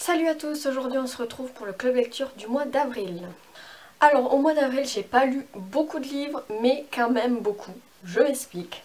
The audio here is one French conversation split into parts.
Salut à tous, aujourd'hui on se retrouve pour le club lecture du mois d'avril. Alors au mois d'avril j'ai pas lu beaucoup de livres mais quand même beaucoup, je m'explique.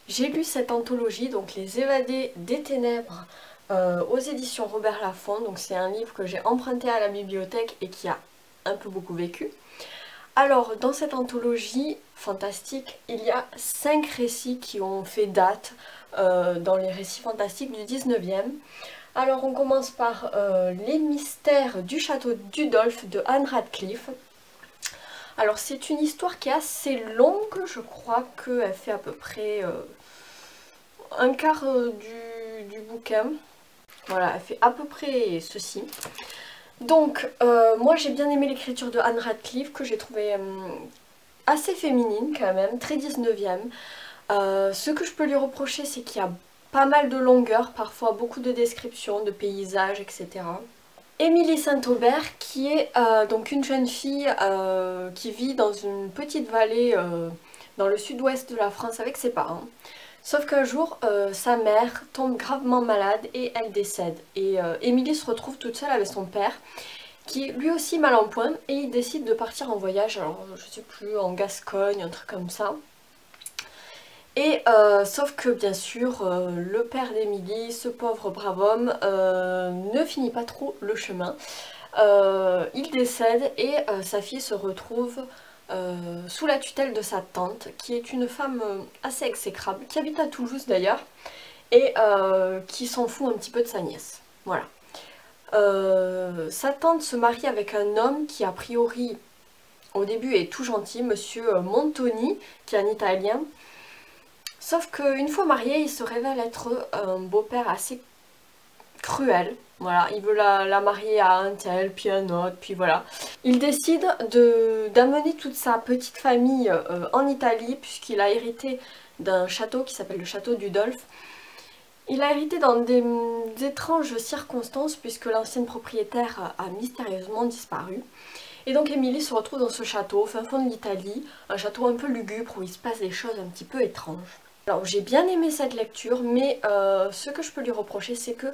J'ai lu cette anthologie, donc Les Évadés des Ténèbres aux éditions Robert Laffont, donc c'est un livre que j'ai emprunté à la bibliothèque et qui a un peu beaucoup vécu. Alors dans cette anthologie fantastique, il y a 5 récits qui ont fait date dans les récits fantastiques du 19e. Alors on commence par Les mystères du château d'Udolphe de Anne Radcliffe. Alors c'est une histoire qui est assez longue, je crois qu'elle fait à peu près un quart du bouquin. Voilà, elle fait à peu près ceci. Donc moi j'ai bien aimé l'écriture de Anne Radcliffe que j'ai trouvé assez féminine quand même, très 19e. Ce que je peux lui reprocher c'est qu'il y a pas mal de longueur, parfois beaucoup de descriptions, de paysages, etc. Émilie Saint-Aubert qui est donc une jeune fille qui vit dans une petite vallée dans le sud-ouest de la France avec ses parents. Sauf qu'un jour, sa mère tombe gravement malade et elle décède. Et Émilie se retrouve toute seule avec son père qui est lui aussi mal en point et il décide de partir en voyage, alors je sais plus, en Gascogne, un truc comme ça. Et sauf que bien sûr, le père d'Émilie, ce pauvre brave homme, ne finit pas trop le chemin. Il décède et sa fille se retrouve sous la tutelle de sa tante, qui est une femme assez exécrable, qui habite à Toulouse d'ailleurs, et qui s'en fout un petit peu de sa nièce. Voilà. Sa tante se marie avec un homme qui a priori, au début, est tout gentil, monsieur Montoni, qui est un Italien. Sauf qu'une fois marié, il se révèle être un beau-père assez cruel. Voilà, il veut la marier à un tel, puis un autre, puis voilà. Il décide d'amener toute sa petite famille en Italie, puisqu'il a hérité d'un château qui s'appelle le château d'Udolphe. Il a hérité dans des étranges circonstances, puisque l'ancienne propriétaire a mystérieusement disparu. Et donc Émilie se retrouve dans ce château, au fin fond de l'Italie, un château un peu lugubre où il se passe des choses un petit peu étranges. Alors j'ai bien aimé cette lecture, mais ce que je peux lui reprocher c'est que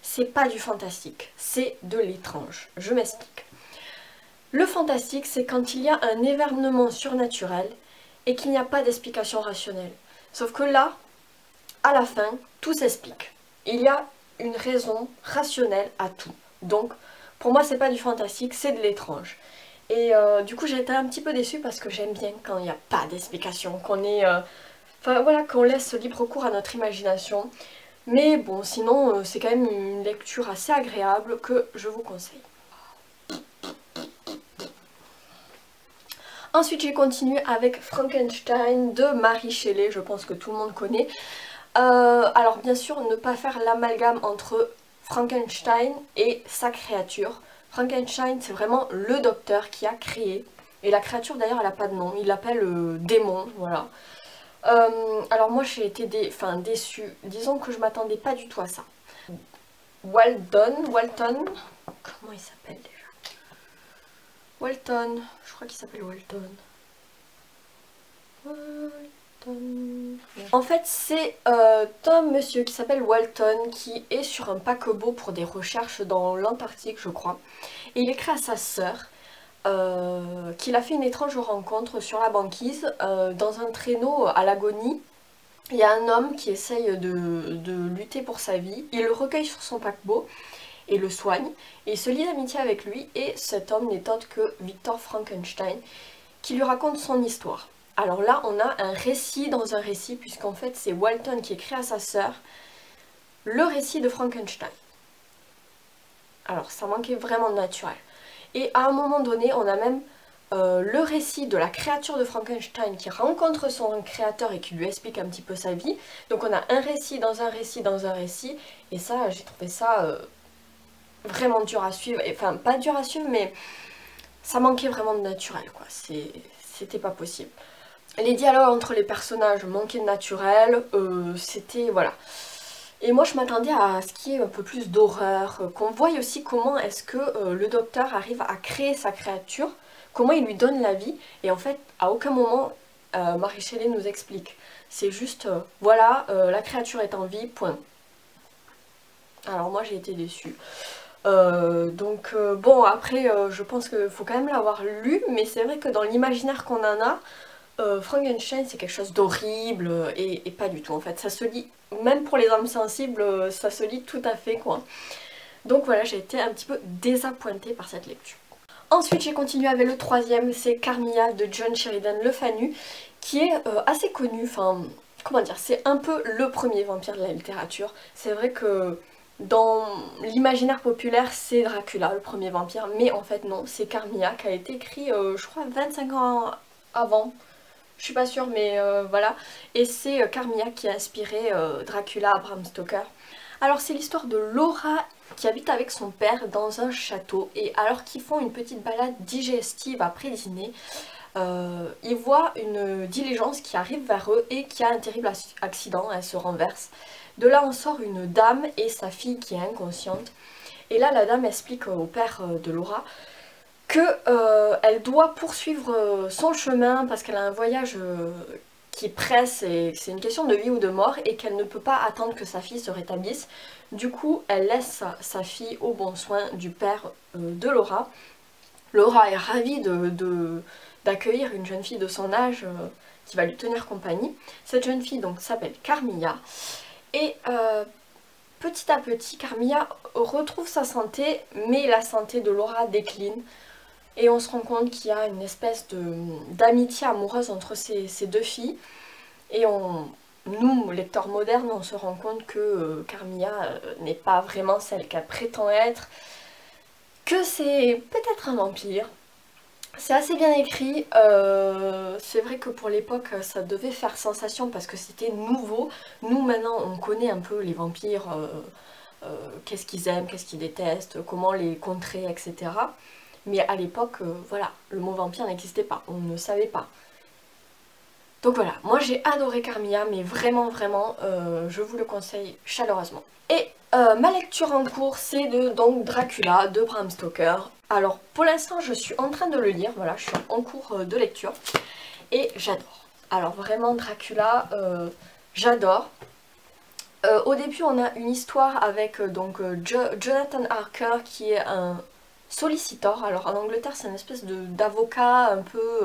c'est pas du fantastique, c'est de l'étrange. Je m'explique. Le fantastique c'est quand il y a un événement surnaturel et qu'il n'y a pas d'explication rationnelle. Sauf que là, à la fin, tout s'explique. Il y a une raison rationnelle à tout. Donc pour moi c'est pas du fantastique, c'est de l'étrange. Et du coup j'ai été un petit peu déçue parce que j'aime bien quand il n'y a pas d'explication, qu'on est... Enfin voilà, qu'on laisse libre cours à notre imagination. Mais bon, sinon c'est quand même une lecture assez agréable que je vous conseille. Ensuite j'ai continué avec Frankenstein de Mary Shelley, je pense que tout le monde connaît. Alors bien sûr, ne pas faire l'amalgame entre Frankenstein et sa créature. Frankenstein c'est vraiment le docteur qui a créé. Et la créature d'ailleurs elle n'a pas de nom, il l'appelle démon, voilà. Alors moi j'ai été déçue, disons que je m'attendais pas du tout à ça. Walton, comment il s'appelle déjà? Walton, je crois qu'il s'appelle Walton. En fait c'est un monsieur qui s'appelle Walton qui est sur un paquebot pour des recherches dans l'Antarctique je crois. Et il écrit à sa sœur qu'il a fait une étrange rencontre sur la banquise, dans un traîneau à l'agonie. Il y a un homme qui essaye de lutter pour sa vie, il le recueille sur son paquebot et le soigne, et il se lie d'amitié avec lui, et cet homme n'est autre que Victor Frankenstein, qui lui raconte son histoire. Alors là on a un récit dans un récit, puisqu'en fait c'est Walton qui écrit à sa sœur le récit de Frankenstein. Alors ça manquait vraiment de naturel. Et à un moment donné, on a même le récit de la créature de Frankenstein qui rencontre son créateur et qui lui explique un petit peu sa vie. Donc on a un récit dans un récit dans un récit. Et ça, j'ai trouvé ça vraiment dur à suivre. Enfin, pas dur à suivre, mais ça manquait vraiment de naturel, quoi. C'était pas possible. Les dialogues entre les personnages manquaient de naturel. C'était... voilà. Et moi je m'attendais à ce qu'il y ait un peu plus d'horreur, qu'on voie aussi comment est-ce que le docteur arrive à créer sa créature, comment il lui donne la vie, et en fait à aucun moment Mary Shelley nous explique. C'est juste, voilà, la créature est en vie, point. Alors moi j'ai été déçue. Bon, après je pense qu'il faut quand même l'avoir lu, mais c'est vrai que dans l'imaginaire qu'on en a, Frankenstein c'est quelque chose d'horrible et pas du tout en fait. Ça se lit, même pour les âmes sensibles, ça se lit tout à fait quoi. Donc voilà, j'ai été un petit peu désappointée par cette lecture. Ensuite j'ai continué avec le troisième, c'est Carmilla de John Sheridan Le Fanu, qui est assez connu, enfin comment dire, c'est un peu le premier vampire de la littérature. C'est vrai que dans l'imaginaire populaire c'est Dracula le premier vampire, mais en fait non, c'est Carmilla qui a été écrit je crois 25 ans avant. Je suis pas sûre mais voilà. Et c'est Carmilla qui a inspiré Dracula à Bram Stoker. Alors c'est l'histoire de Laura qui habite avec son père dans un château et alors qu'ils font une petite balade digestive après dîner, ils voient une diligence qui arrive vers eux et qui a un terrible accident, elle se renverse. De là en sort une dame et sa fille qui est inconsciente. Et là la dame explique au père de Laura qu'elle doit poursuivre son chemin parce qu'elle a un voyage qui presse et c'est une question de vie ou de mort et qu'elle ne peut pas attendre que sa fille se rétablisse. Du coup, elle laisse sa fille au bon soin du père de Laura. Laura est ravie d'accueillir une jeune fille de son âge qui va lui tenir compagnie. Cette jeune fille donc s'appelle Carmilla et petit à petit Carmilla retrouve sa santé mais la santé de Laura décline. Et on se rend compte qu'il y a une espèce d'amitié amoureuse entre ces deux filles. Et nous, lecteurs modernes, on se rend compte que Carmilla n'est pas vraiment celle qu'elle prétend être. Que c'est peut-être un vampire. C'est assez bien écrit. C'est vrai que pour l'époque, ça devait faire sensation parce que c'était nouveau. Nous, maintenant, on connaît un peu les vampires. Qu'est-ce qu'ils aiment, qu'est-ce qu'ils détestent, comment les contrer, etc. Mais à l'époque, voilà, le mot vampire n'existait pas, on ne savait pas. Donc voilà, moi j'ai adoré Carmilla, mais vraiment, vraiment, je vous le conseille chaleureusement. Et ma lecture en cours, c'est donc Dracula de Bram Stoker. Alors pour l'instant, je suis en train de le lire, voilà, je suis en cours de lecture. Et j'adore. Alors vraiment, Dracula, j'adore. Au début, on a une histoire avec Jonathan Harker qui est un sollicitor. Alors en Angleterre c'est une espèce d'avocat un peu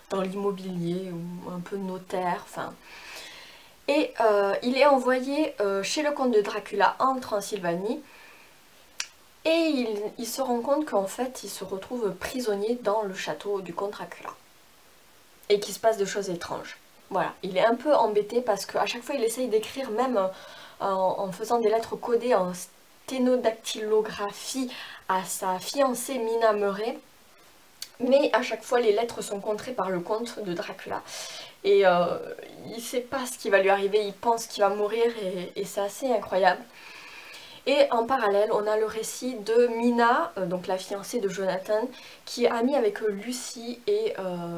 dans l'immobilier ou un peu notaire, enfin. Et il est envoyé chez le comte de Dracula en Transylvanie et il se rend compte qu'en fait il se retrouve prisonnier dans le château du comte Dracula et qu'il se passe des choses étranges. Voilà, il est un peu embêté parce qu'à chaque fois il essaye d'écrire même en faisant des lettres codées en sténodactylographie à sa fiancée Mina Murray, mais à chaque fois les lettres sont contrées par le comte de Dracula et il sait pas ce qui va lui arriver, il pense qu'il va mourir et c'est assez incroyable. Et en parallèle on a le récit de Mina, donc la fiancée de Jonathan, qui est amie avec Lucy et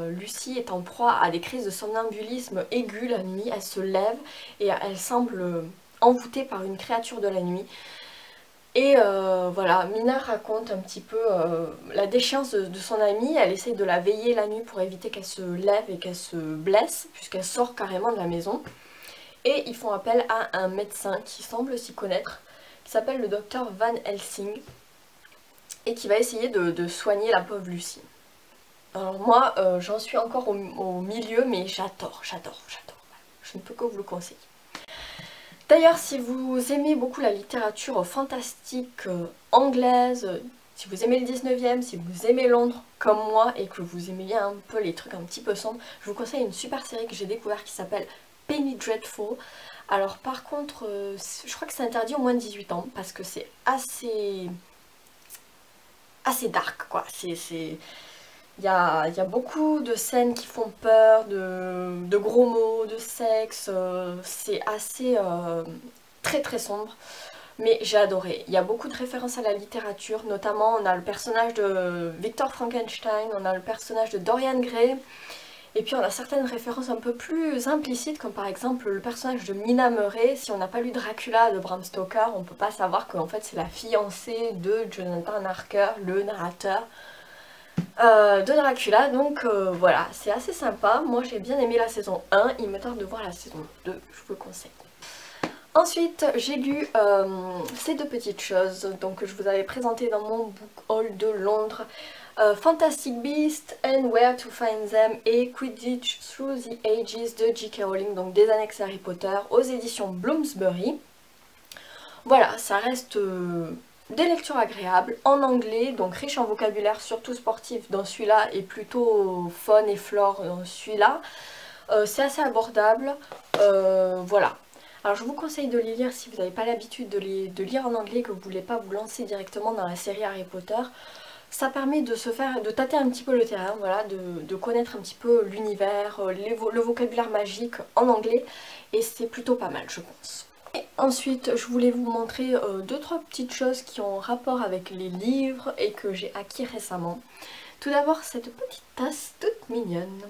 Lucy est en proie à des crises de somnambulisme aigu la nuit, elle se lève et elle semble envoûtée par une créature de la nuit. Et voilà, Mina raconte un petit peu la déchéance de son amie, elle essaye de la veiller la nuit pour éviter qu'elle se lève et qu'elle se blesse, puisqu'elle sort carrément de la maison. Et ils font appel à un médecin qui semble s'y connaître, qui s'appelle le docteur Van Helsing, et qui va essayer de soigner la pauvre Lucie. Alors moi, j'en suis encore au milieu, mais j'adore. Je ne peux que vous le conseiller. D'ailleurs, si vous aimez beaucoup la littérature fantastique anglaise, si vous aimez le 19e, si vous aimez Londres comme moi et que vous aimez bien un peu les trucs un petit peu sombres, je vous conseille une super série que j'ai découverte qui s'appelle Penny Dreadful. Alors par contre, je crois que c'est interdit au moins de 18 ans parce que c'est assez dark quoi. Il y a beaucoup de scènes qui font peur, de gros mots, de sexe, c'est assez très sombre, mais j'ai adoré. Il y a beaucoup de références à la littérature, notamment on a le personnage de Victor Frankenstein, on a le personnage de Dorian Gray, et puis on a certaines références un peu plus implicites, comme par exemple le personnage de Mina Murray. Si on n'a pas lu Dracula de Bram Stoker, on ne peut pas savoir qu'en fait c'est la fiancée de Jonathan Harker, le narrateur de Dracula, donc voilà, c'est assez sympa. Moi j'ai bien aimé la saison 1, il me tarde de voir la saison 2, je vous le conseille. Ensuite j'ai lu ces deux petites choses donc, que je vous avais présentées dans mon book haul de Londres. Fantastic Beasts and Where to Find Them et Quidditch Through the Ages de J.K. Rowling, donc des annexes Harry Potter aux éditions Bloomsbury. Voilà, ça reste des lectures agréables en anglais, donc riche en vocabulaire, surtout sportif dans celui-là et plutôt fun et flore dans celui-là. C'est assez abordable, voilà. Alors je vous conseille de les lire si vous n'avez pas l'habitude de lire en anglais et que vous ne voulez pas vous lancer directement dans la série Harry Potter. Ça permet de tâter un petit peu le terrain, voilà, de connaître un petit peu l'univers, le vocabulaire magique en anglais, et c'est plutôt pas mal je pense. Et ensuite je voulais vous montrer 2-3 petites choses qui ont rapport avec les livres et que j'ai acquis récemment. Tout d'abord cette petite tasse toute mignonne.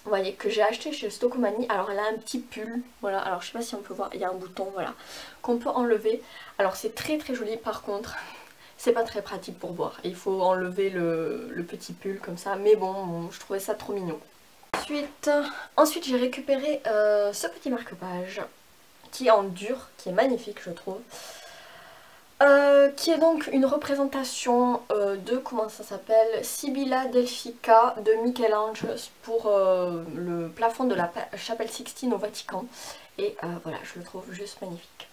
Vous voyez, que j'ai acheté chez Stockomanie. Alors elle a un petit pull, voilà, alors je sais pas si on peut voir, il y a un bouton, voilà, qu'on peut enlever. Alors c'est très très joli, par contre c'est pas très pratique pour boire, il faut enlever le petit pull comme ça, mais bon, je trouvais ça trop mignon. Ensuite j'ai récupéré ce petit marque-page qui est en dur, qui est magnifique je trouve. Qui est donc une représentation de, comment ça s'appelle, Sibylla Delphica de Michel-Ange pour le plafond de la chapelle Sixtine au Vatican. Et voilà, je le trouve juste magnifique.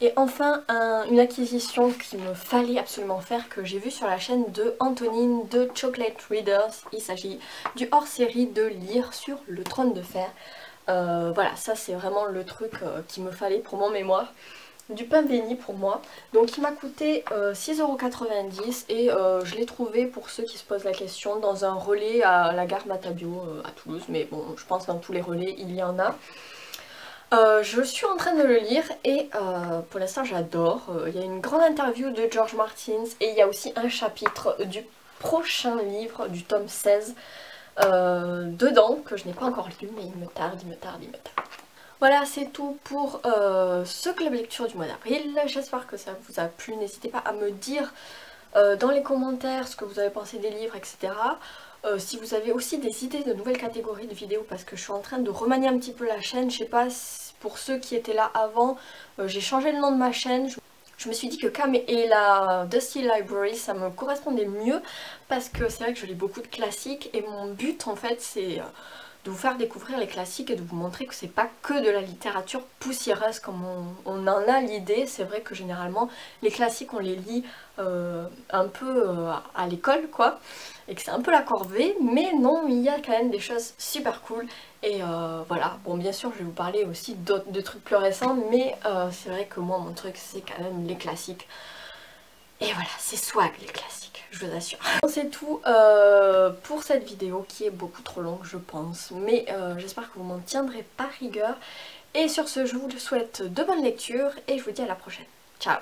Et enfin, une acquisition qu'il me fallait absolument faire, que j'ai vue sur la chaîne de Antonine de Chocolate Readers. Il s'agit du hors-série de Lire sur le trône de fer. Voilà, ça c'est vraiment le truc qu'il me fallait pour mon mémoire. Du pain béni pour moi, donc il m'a coûté 6,90 € et je l'ai trouvé, pour ceux qui se posent la question, dans un relais à la gare Matabio à Toulouse, mais bon je pense dans tous les relais il y en a. Je suis en train de le lire et pour l'instant j'adore. Il y a une grande interview de George Martin et il y a aussi un chapitre du prochain livre, du tome 16 dedans, que je n'ai pas encore lu mais il me tarde. Voilà, c'est tout pour ce club lecture du mois d'avril. J'espère que ça vous a plu. N'hésitez pas à me dire dans les commentaires ce que vous avez pensé des livres, etc. Si vous avez aussi des idées de nouvelles catégories de vidéos, parce que je suis en train de remanier un petit peu la chaîne. Je sais pas, pour ceux qui étaient là avant, j'ai changé le nom de ma chaîne. Je me suis dit que Cam et la Dusty Library ça me correspondait mieux, parce que c'est vrai que je lis beaucoup de classiques et mon but en fait c'est de vous faire découvrir les classiques et de vous montrer que c'est pas que de la littérature poussiéreuse comme on en a l'idée. C'est vrai que généralement les classiques on les lit un peu à l'école quoi, et que c'est un peu la corvée, mais non, il y a quand même des choses super cool. Et voilà, bon bien sûr je vais vous parler aussi de trucs plus récents, mais c'est vrai que moi mon truc c'est quand même les classiques. Et voilà, c'est swag les classiques, je vous assure. C'est tout pour cette vidéo qui est beaucoup trop longue je pense, mais j'espère que vous m'en tiendrez par rigueur. Et sur ce, je vous souhaite de bonnes lectures et je vous dis à la prochaine. Ciao!